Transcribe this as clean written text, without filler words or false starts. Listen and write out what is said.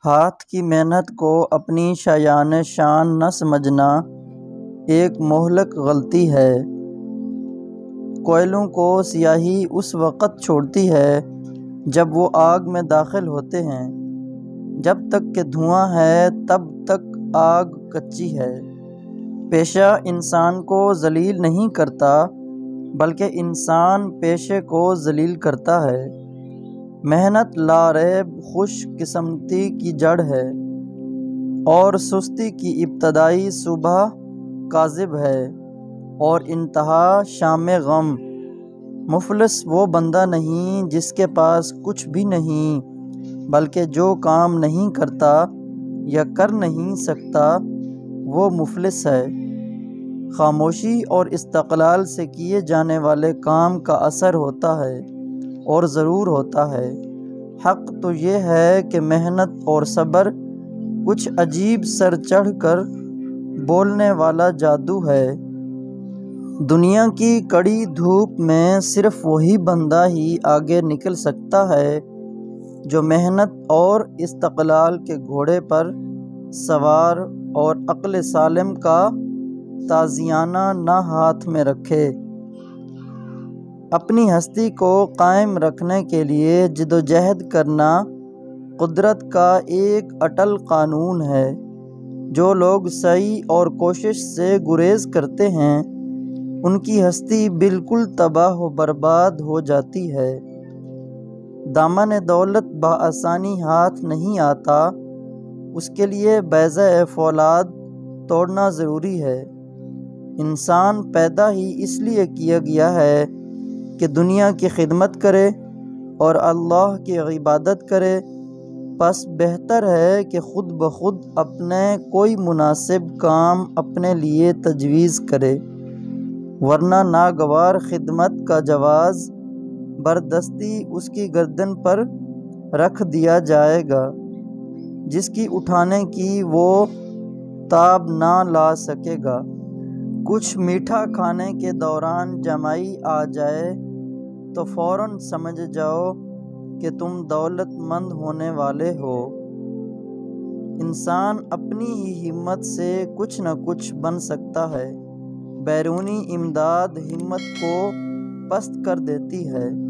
ہاتھ کی محنت کو اپنی شایان شان نہ سمجھنا ایک مہلک غلطی ہے۔ کوئلوں کو سیاہی اس وقت چھوڑتی ہے جب وہ آگ میں داخل ہوتے ہیں۔ جب تک کہ دھواں ہے تب تک آگ کچی ہے۔ پیشہ انسان کو ذلیل نہیں کرتا بلکہ انسان پیشے کو ذلیل کرتا ہے۔ محنت لاریب خوش قسمتی کی جڑ ہے اور سستی کی ابتدائی صبح کاذب ہے اور انتہا شام غم۔ مفلس وہ بندہ نہیں جس کے پاس کچھ بھی نہیں بلکہ جو کام نہیں کرتا یا کر نہیں سکتا وہ مفلس ہے۔ خاموشی اور استقلال سے کیے جانے والے کام کا اثر ہوتا ہے اور ضرور ہوتا ہے۔ حق تو یہ ہے کہ محنت اور صبر کچھ عجیب سر چڑھ کر بولنے والا جادو ہے۔ دنیا کی کڑی دھوپ میں صرف وہی بندہ ہی آگے نکل سکتا ہے جو محنت اور استقلال کے گھوڑے پر سوار اور عقل سالم کا تازیانہ نہ ہاتھ میں رکھے۔ اپنی ہستی کو قائم رکھنے کے لیے جدوجہد کرنا قدرت کا ایک اٹل قانون ہے۔ جو لوگ سعی اور کوشش سے گریز کرتے ہیں ان کی ہستی بالکل تباہ و برباد ہو جاتی ہے۔ دامن دولت بآسانی ہاتھ نہیں آتا، اس کے لیے بیضہ فولاد توڑنا ضروری ہے۔ انسان پیدا ہی اس لیے کیا گیا ہے کہ دنیا کی خدمت کرے اور اللہ کی عبادت کرے، پس بہتر ہے کہ خود بخود اپنے کوئی مناسب کام اپنے لیے تجویز کرے، ورنہ ناگوار خدمت کا جواز بردستی اس کی گردن پر رکھ دیا جائے گا جس کی اٹھانے کی وہ تاب نہ لا سکے گا۔ کچھ میٹھا کھانے کے دوران جمائی آ جائے تو فوراً سمجھ جاؤ کہ تم دولت مند ہونے والے ہو۔ انسان اپنی ہی ہمت سے کچھ نہ کچھ بن سکتا ہے۔ بیرونی امداد ہمت کو پست کر دیتی ہے۔